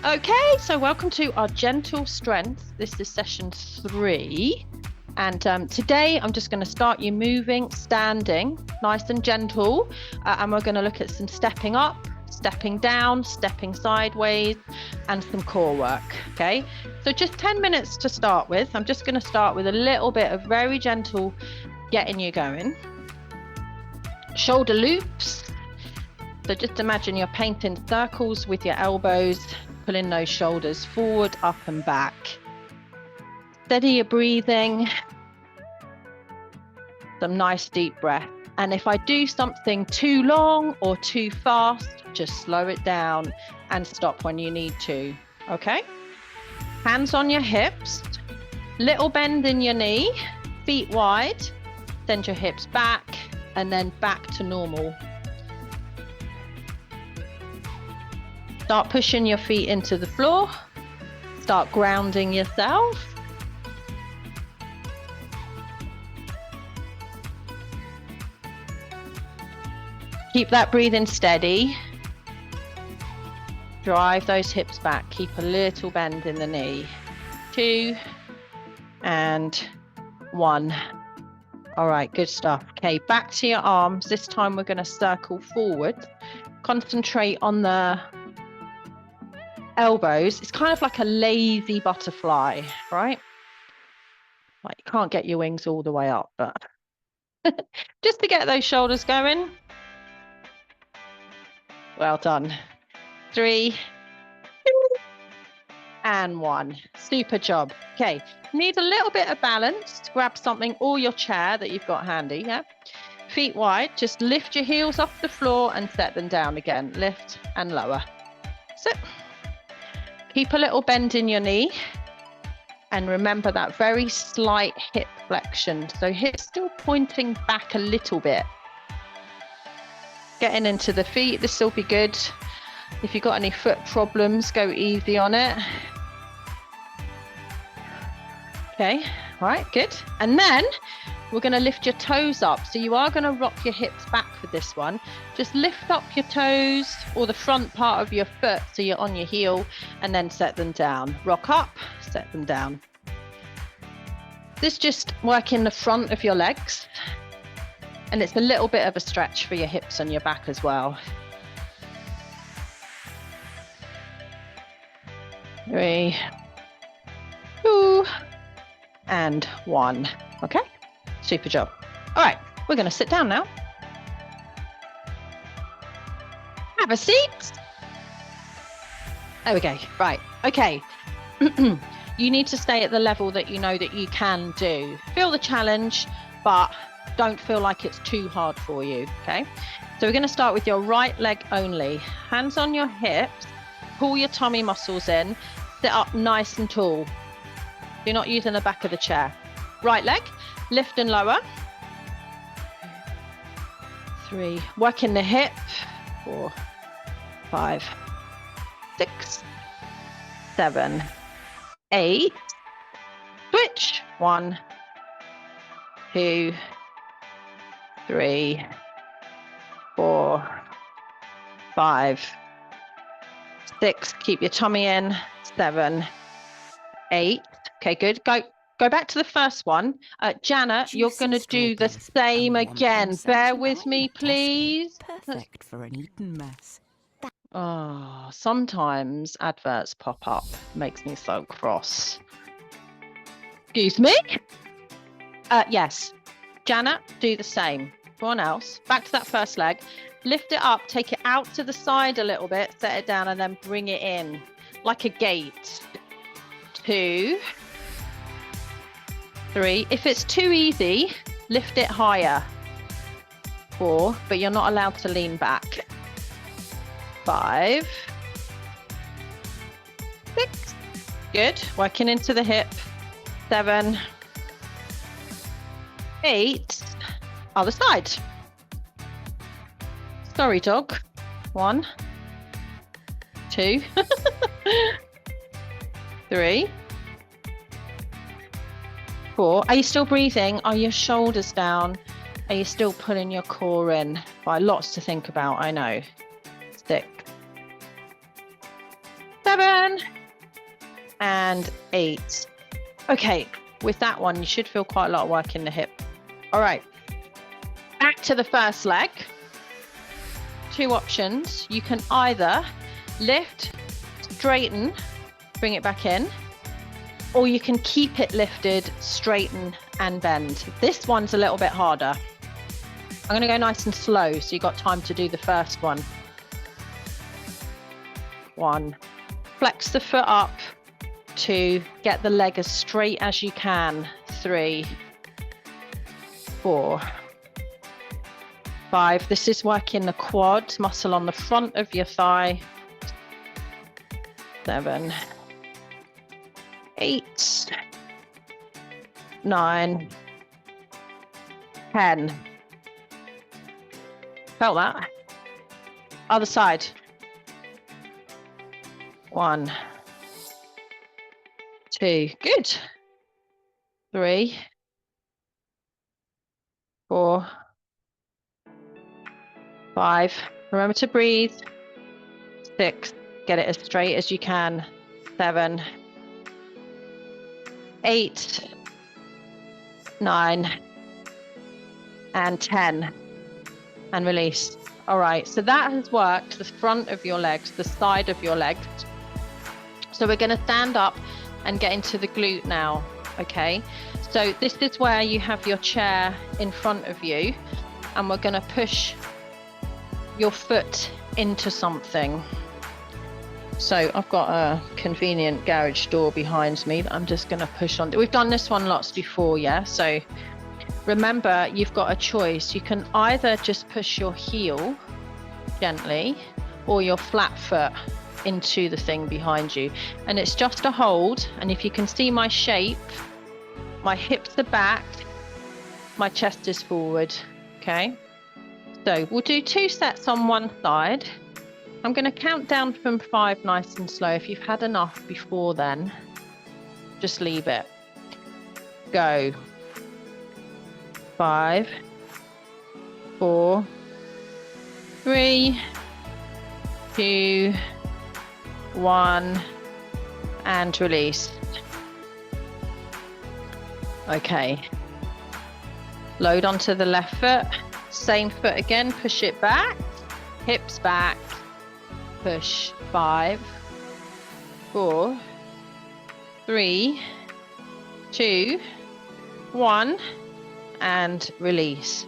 Okay, so welcome to our gentle strength. This is session 3. And today I'm just going to start you moving, standing, nice and gentle. And we're going to look at some stepping up, stepping down, stepping sideways, and some core work. Okay, so just 10 minutes to start with. I'm just going to start with a little bit of very gentle getting you going. Shoulder loops. So just imagine you're painting circles with your elbows, pulling those shoulders forward, up and back. Steady your breathing. Some nice deep breath. And if I do something too long or too fast, just slow it down and stop when you need to. Okay? Hands on your hips. Little bend in your knee. Feet wide. Send your hips back and then back to normal. Start pushing your feet into the floor. Start grounding yourself. Keep that breathing steady. Drive those hips back. Keep a little bend in the knee. 2 and 1. All right, good stuff. Okay, back to your arms. This time we're going to circle forward. Concentrate on the elbows. It's kind of like a lazy butterfly, right? Like you can't get your wings all the way up, but just to get those shoulders going. Well done. 3 and 1. Super job. Okay, need a little bit of balance. Grab something or your chair that you've got handy. Yeah, feet wide. Just lift your heels off the floor and set them down again. Lift and lower. So keep a little bend in your knee and remember that very slight hip flexion. So hips still pointing back a little bit. Getting into the feet, this will be good. If you've got any foot problems, go easy on it. Okay, all right, good. And then we're going to lift your toes up. So you are going to rock your hips back for this one. Just lift up your toes or the front part of your foot so you're on your heel and then set them down. Rock up, set them down. This just working the front of your legs. And it's a little bit of a stretch for your hips and your back as well. 3, 2 and 1. Okay. Super job. All right, we're going to sit down now. Have a seat. There we go. Right. Okay. You need to stay at the level that you know that you can do. Feel the challenge, but don't feel like it's too hard for you. Okay. So we're going to start with your right leg only. Hands on your hips. Pull your tummy muscles in. Sit up nice and tall. You're not using the back of the chair. Right leg. Lift and lower. 3. Working the hip. 4, 5, 6, 7, 8. Switch. 1, 2, 3, 4, 5, 6. Keep your tummy in. 7, 8. Okay, good. Go back to the first one. Janet, you're going to do the same again. Bear with me, please. Perfect for an eaten mess. Oh, sometimes adverts pop up. Makes me so cross. Excuse me? Yes. Janet, do the same. Everyone else. Back to that first leg. Lift it up. Take it out to the side a little bit. Set it down and then bring it in. Like a gate. 2, 3. If it's too easy, lift it higher. 4, but you're not allowed to lean back. 5, 6. Good. Working into the hip. 7, 8. Other side. Sorry, dog. 1, 2, 3, 4. Are you still breathing? Are your shoulders down? Are you still pulling your core in? Right, lots to think about, I know. 6, 7 and 8. Okay, with that one, you should feel quite a lot of work in the hip. All right, back to the first leg. 2 options. You can either lift, straighten, bring it back in, or you can keep it lifted, straighten and bend. This one's a little bit harder. I'm going to go nice and slow so you've got time to do the first one. 1. Flex the foot up. 2. Get the leg as straight as you can. 3. 4. 5. This is working the quad muscle on the front of your thigh. 7. 8. 9. 10. Felt that? Other side. 1. 2. Good. 3. 4. 5. Remember to breathe. 6. Get it as straight as you can. 7. 8. 9. And 10. And release. All right, so that has worked the front of your legs, the side of your legs. So we're going to stand up and get into the glute now. Okay, so this is where you have your chair in front of you, and we're going to push your foot into something. So I've got a convenient garage door behind me that I'm just going to push on. We've done this one lots before, yeah? So remember, you've got a choice. You can either just push your heel gently or your flat foot into the thing behind you. And it's just a hold. And if you can see my shape, my hips are back, my chest is forward. Okay. So we'll do 2 sets on one side. I'm going to count down from 5 nice and slow. If you've had enough before then, just leave it. Go. 5, 4, 3, 2, 1, and release. Okay. Load onto the left foot. Same foot again. Push it back. Hips back. Push. 5, 4, 3, 2, 1. And release.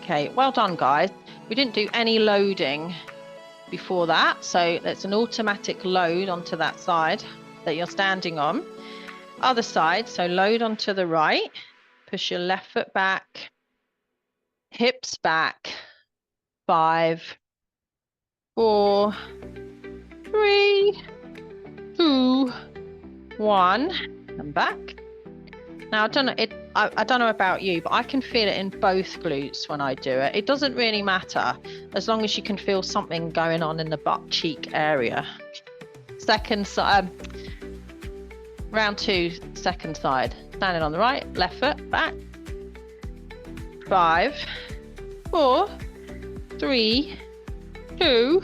Okay, well done guys. We didn't do any loading before that, so it's an automatic load onto that side that you're standing on. Other side, so load onto the right, push your left foot back, hips back. 5, 4, 3, 2, 1, and back. Now I don't know about you, but I can feel it in both glutes when I do it. It doesn't really matter as long as you can feel something going on in the butt cheek area. Second side, round 2, second side. Standing on the right, left foot back. 5, 4, 3, 2,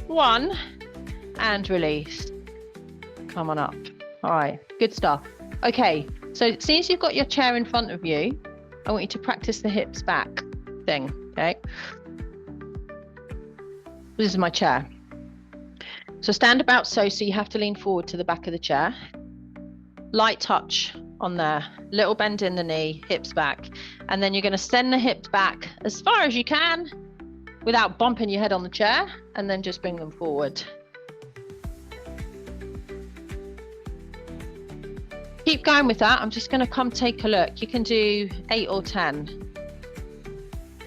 1, and release. Come on up. All right, good stuff. Okay. So since you've got your chair in front of you, I want you to practice the hips back thing, okay? This is my chair. So stand about so you have to lean forward to the back of the chair. Light touch on there, little bend in the knee, hips back. And then you're going to send the hips back as far as you can without bumping your head on the chair, and then just bring them forward. Keep going with that. I'm just going to come take a look. You can do 8 or 10.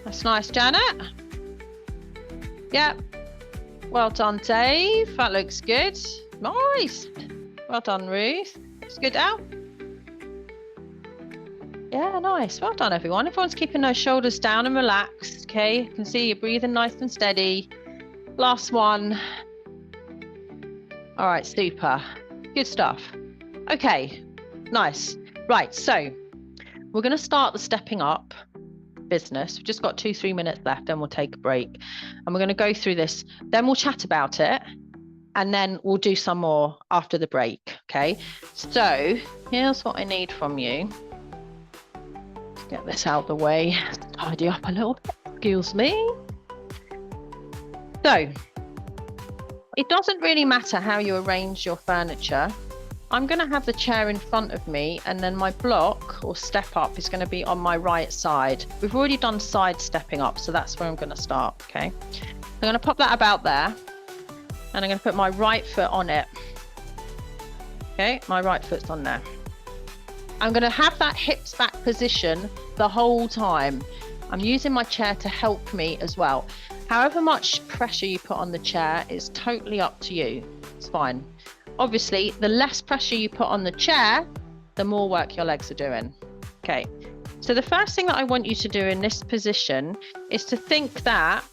That's nice, Janet. Yep. Well done, Dave. That looks good. Nice. Well done, Ruth. Looks good, Al. Yeah, nice. Well done, everyone. Everyone's keeping those shoulders down and relaxed. Okay, you can see you're breathing nice and steady. Last one. All right, super. Good stuff. Okay. Nice. Right, so we're going to start the stepping up business. We've just got 2-3 minutes left, then we'll take a break. And we're going to go through this. Then we'll chat about it. and then we'll do some more after the break. Okay, so here's what I need from you. Let's get this out of the way, tidy up a little bit, excuse me. So it doesn't really matter how you arrange your furniture. I'm going to have the chair in front of me, and then my block or step up is going to be on my right side. We've already done side stepping up, so that's where I'm going to start. Okay, I'm going to pop that about there, and I'm going to put my right foot on it. Okay, my right foot's on there. I'm going to have that hips back position the whole time. I'm using my chair to help me as well. However much pressure you put on the chair is totally up to you. It's fine. Obviously, the less pressure you put on the chair, the more work your legs are doing. Okay, so the first thing that I want you to do in this position is to think that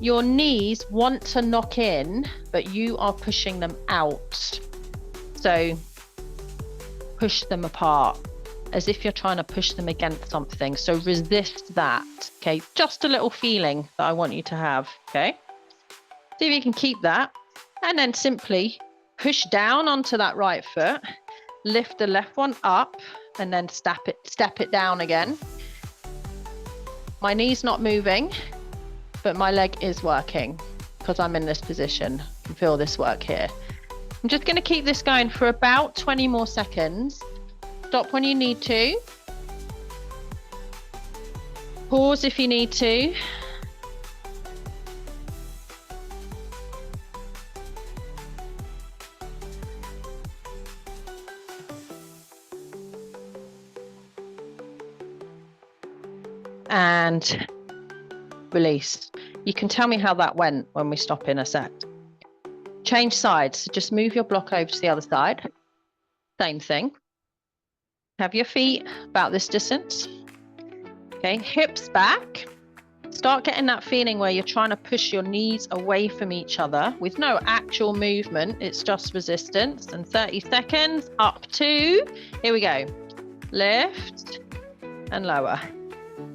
your knees want to knock in, but you are pushing them out. So push them apart as if you're trying to push them against something. So resist that. Okay, just a little feeling that I want you to have. Okay, see if you can keep that, and then simply push down onto that right foot, lift the left one up, and then step it down again. My knee's not moving, but my leg is working because I'm in this position. I can feel this work here. I'm just going to keep this going for about 20 more seconds. Stop when you need to. Pause if you need to. And release. You can tell me how that went when we stop in a sec. Change sides. So just move your block over to the other side. Same thing. Have your feet about this distance. Okay, hips back. Start getting that feeling where you're trying to push your knees away from each other with no actual movement. It's just resistance. And 30 seconds, up to, here we go. Lift and lower.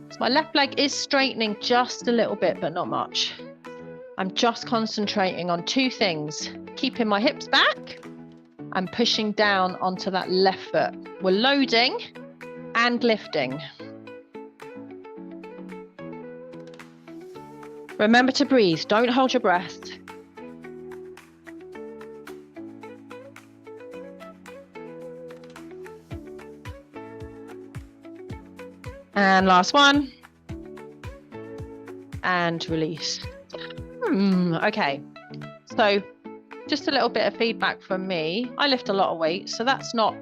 So my left leg is straightening just a little bit, but not much. I'm just concentrating on two things: keeping my hips back and pushing down onto that left foot. We're loading and lifting. Remember to breathe. Don't hold your breath. And last one. And release. Okay. So just a little bit of feedback from me. I lift a lot of weight, so that's not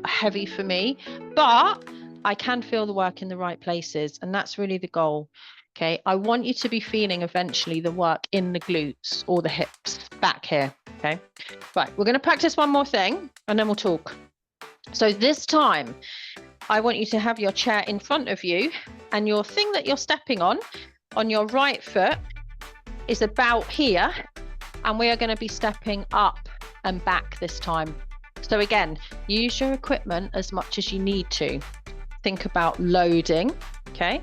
heavy for me, but I can feel the work in the right places, and that's really the goal. Okay, I want you to be feeling eventually the work in the glutes or the hips back here. Okay, right, we're going to practice one more thing and then we'll talk. So this time I want you to have your chair in front of you, and your thing that you're stepping on your right foot is about here, and we are going to be stepping up and back this time. So again, use your equipment as much as you need to. Think about loading. Okay,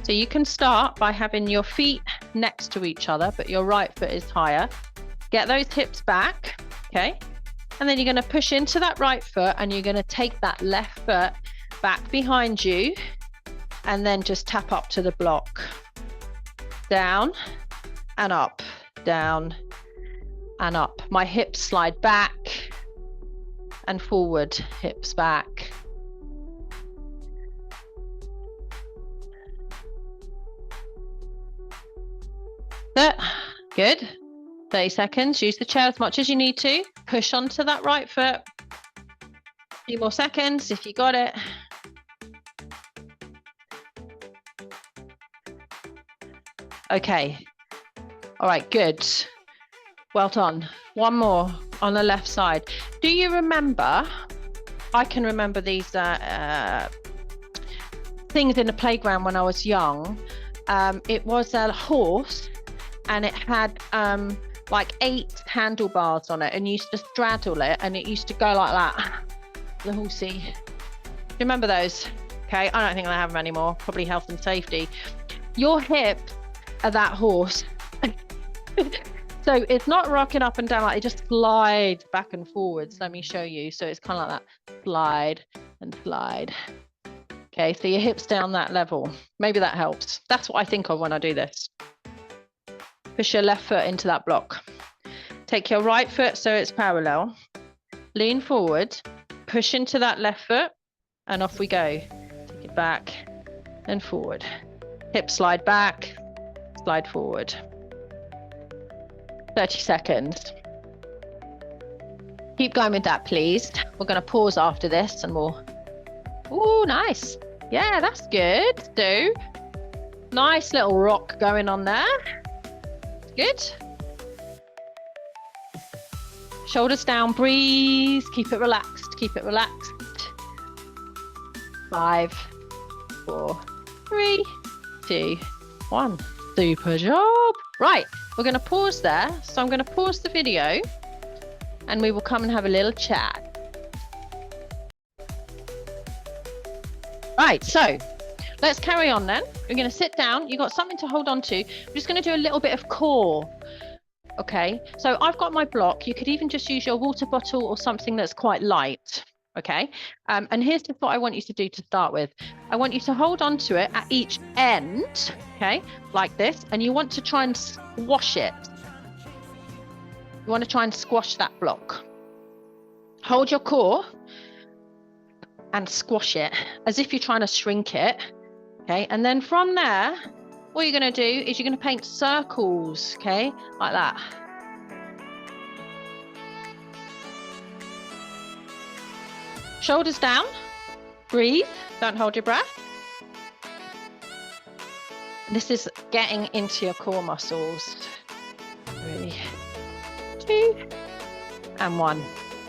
so you can start by having your feet next to each other, but your right foot is higher. Get those hips back. Okay, and then you're going to push into that right foot, and you're going to take that left foot back behind you, and then just tap up to the block. Down and up, down and up. My hips slide back and forward, hips back. Good. 30 seconds. Use the chair as much as you need to. Push onto that right foot. A few more seconds if you got it. Okay. All right, good. Well done. One more on the left side. Do you remember? I can remember these things in the playground when I was young. It was a horse, and it had like 8 handlebars on it, and you used to straddle it, and it used to go like that. The horsey. Do you remember those? Okay, I don't think they have them anymore. Probably health and safety. Your hips are that horse. So it's not rocking up and down, like it just slides back and forwards. Let me show you. So it's kind of like that, slide and slide. Okay, so your hips down that level. Maybe that helps. That's what I think of when I do this. Push your left foot into that block. Take your right foot so it's parallel. Lean forward, push into that left foot, and off we go. Take it back and forward. Hip slide back, slide forward. 30 seconds. Keep going with that, please. We're going to pause after this and we'll... Ooh, nice. Yeah, that's good. So, nice little rock going on there. Good. Shoulders down, breathe. Keep it relaxed. Keep it relaxed. 5, 4, 3, 2, 1. Super job. Right, we're going to pause there. So I'm going to pause the video and we will come and have a little chat. Right, so let's carry on then. We're going to sit down. You've got something to hold on to. We're just going to do a little bit of core. Okay, so I've got my block. You could even just use your water bottle or something that's quite light. Okay, and here's just what I want you to do to start with. I want you to hold on to it at each end, okay, like this, and you want to try and squash it. You want to try and squash that block. Hold your core and squash it as if you're trying to shrink it, okay, and then from there, what you're going to do is you're going to paint circles, okay, like that. Shoulders down, breathe, don't hold your breath. This is getting into your core muscles. 3, 2, and 1.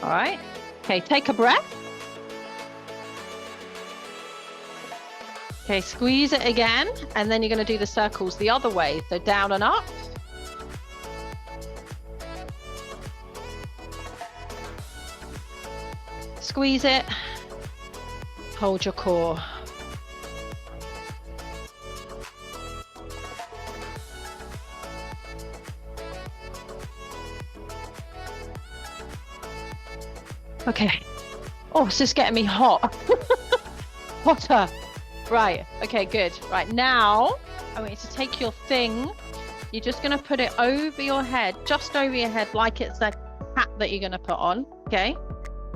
All right. Okay, take a breath. Okay, squeeze it again, and then you're going to do the circles the other way. So down and up. Squeeze it, hold your core. Okay. Oh, it's just getting me hot. Hotter. Right. Okay, good. Right, now I want you to take your thing. You're just going to put it over your head, just over your head, like it's a hat that you're going to put on. Okay.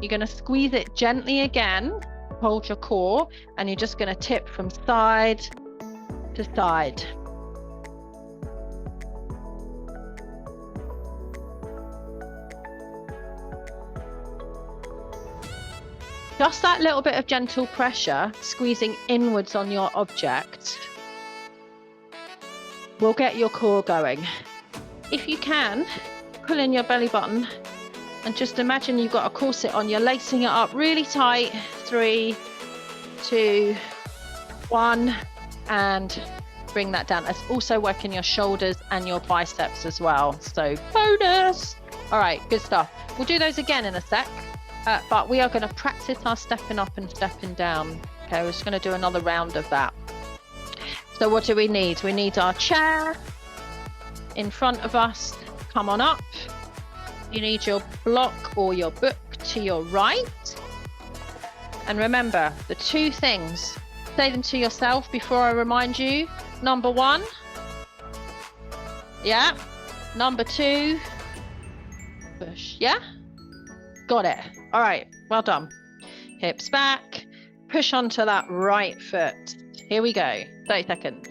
You're going to squeeze it gently again, hold your core, and you're just going to tip from side to side. Just that little bit of gentle pressure, squeezing inwards on your object, will get your core going. If you can, pull in your belly button and just imagine you've got a corset on. You're lacing it up really tight. 3, 2, 1, and bring that down. It's also working your shoulders and your biceps as well. So bonus. All right, good stuff. We'll do those again in a sec, but we are going to practice our stepping up and stepping down. Okay, we're just going to do another round of that. So what do we need? We need our chair in front of us. Come on up. You need your block or your book to your right. And remember, the 2 things, say them to yourself before I remind you. Number 1. Yeah. Number 2. Push. Yeah. Got it. All right. Well done. Hips back. Push onto that right foot. Here we go. 30 seconds.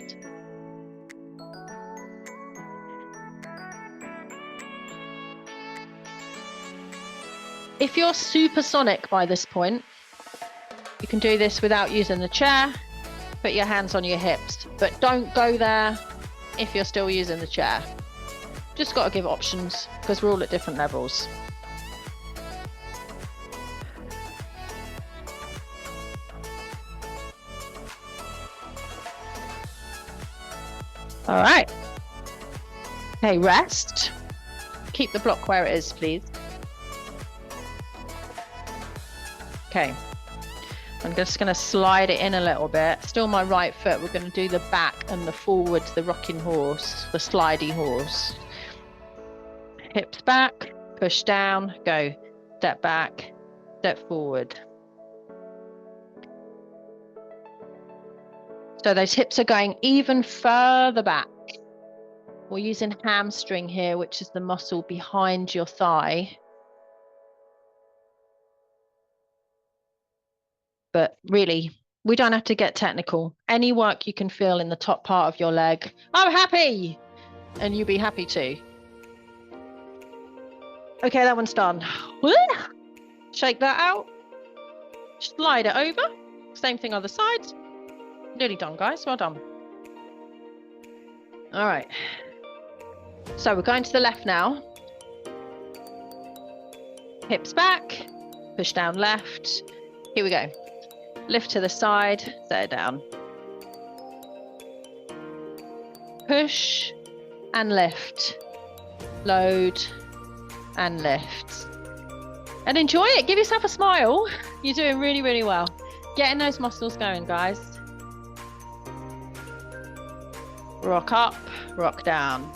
If you're supersonic by this point, you can do this without using the chair. Put your hands on your hips, but don't go there if you're still using the chair. Just got to give options because we're all at different levels. All right. Okay, rest. Keep the block where it is, please. Okay, I'm just going to slide it in a little bit. Still my right foot. We're going to do the back and the forwards, the rocking horse, the slidey horse. Hips back, push down, go. Step back, step forward. So those hips are going even further back. We're using hamstring here, which is the muscle behind your thigh. But really, we don't have to get technical. Any work you can feel in the top part of your leg, I'm happy, and you'll be happy too. Okay, that one's done. Shake that out. Slide it over. Same thing other side. Nearly done, guys. Well done. All right. So we're going to the left now. Hips back. Push down left. Here we go. Lift to the side. Set it down. Push and lift. Load and lift. And enjoy it. Give yourself a smile. You're doing really, really well. Getting those muscles going, guys. Rock up, rock down.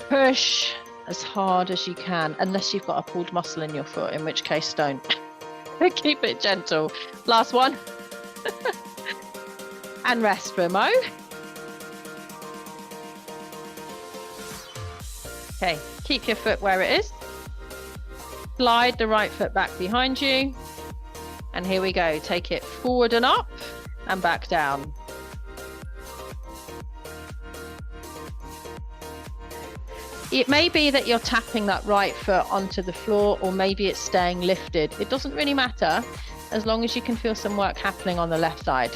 Push as hard as you can, unless you've got a pulled muscle in your foot, in which case don't. Keep it gentle. Last one. And rest for a mo. Okay, keep your foot where it is. Slide the right foot back behind you. And here we go. Take it forward and up and back down. It may be that you're tapping that right foot onto the floor, or maybe it's staying lifted. It doesn't really matter, as long as you can feel some work happening on the left side.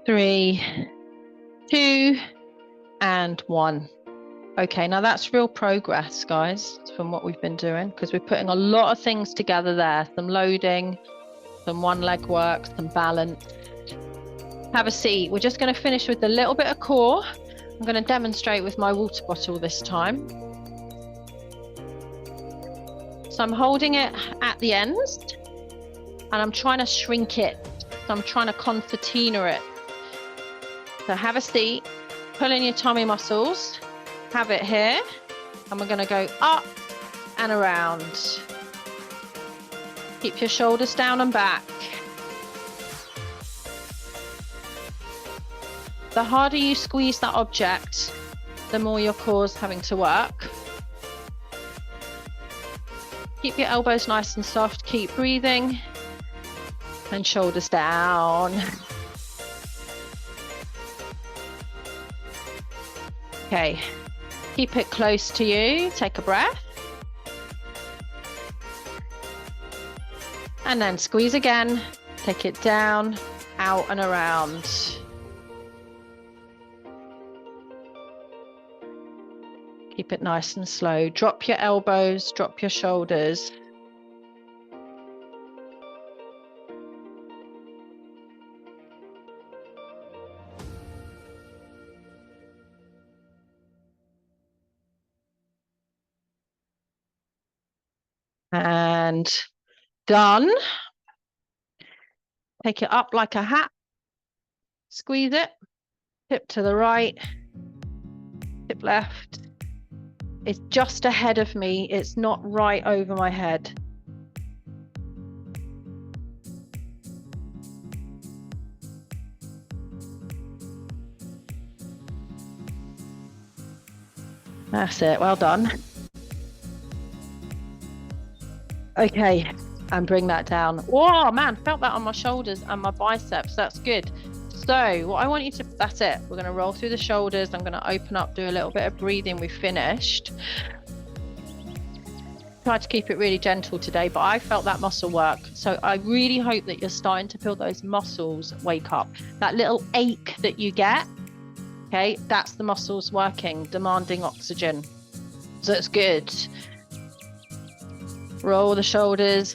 Three, two, and one. Okay, now that's real progress, guys, from what we've been doing, because we're putting a lot of things together there. Some loading, some one leg work, some balance. Have a seat. We're just going to finish with a little bit of core. I'm going to demonstrate with my water bottle this time. So I'm holding it at the ends and I'm trying to shrink it. So I'm trying to concertina it. So have a seat, pull in your tummy muscles, have it here, and we're going to go up and around. Keep your shoulders down and back. The harder you squeeze that object, the more your core's having to work. Keep your elbows nice and soft, keep breathing, and shoulders down. Okay, keep it close to you, take a breath. And then squeeze again, take it down, out and around. Keep it nice and slow. Drop your elbows, drop your shoulders. And done. Take it up like a hat. Squeeze it. Tip to the right. Tip left. It's just ahead of me. It's not right over my head. That's it. Well done. Okay, and bring that down. Oh man, felt that on my shoulders and my biceps. That's good. So what I want you to, that's it. We're going to roll through the shoulders. I'm going to open up, do a little bit of breathing. We've finished. Tried to keep it really gentle today, but I felt that muscle work. So I really hope that you're starting to feel those muscles wake up. That little ache that you get, okay, that's the muscles working, demanding oxygen. So it's good. Roll the shoulders,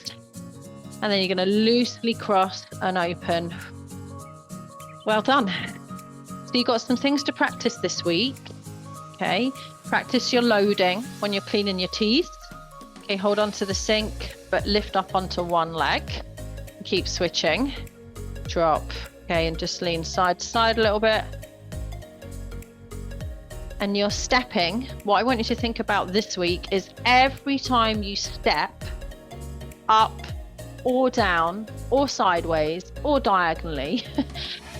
and then you're going to loosely cross and open. Well done. So you've got some things to practice this week. Okay, practice your loading when you're cleaning your teeth. Okay, hold on to the sink, but lift up onto one leg. Keep switching. Drop. Okay, and just lean side to side a little bit. And you're stepping. What I want you to think about this week is every time you step up or down or sideways or diagonally,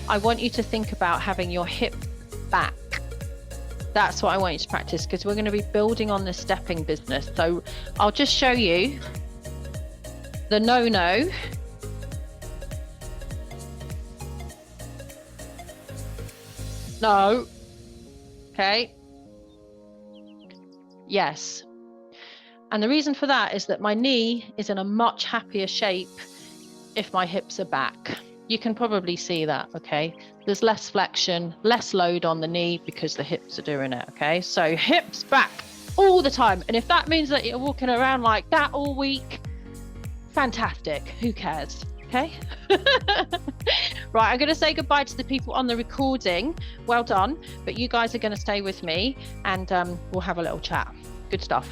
I want you to think about having your hip back. That's what I want you to practice, because we're going to be building on this stepping business. So I'll just show you the no. No. Okay. Yes. And the reason for that is that my knee is in a much happier shape if my hips are back. You can probably see that, okay? There's less flexion, less load on the knee because the hips are doing it, okay? So hips back all the time. And if that means that you're walking around like that all week, fantastic. Who cares? Okay. Right, I'm going to say goodbye to the people on the recording. Well done. But you guys are going to stay with me, and we'll have a little chat. Good stuff.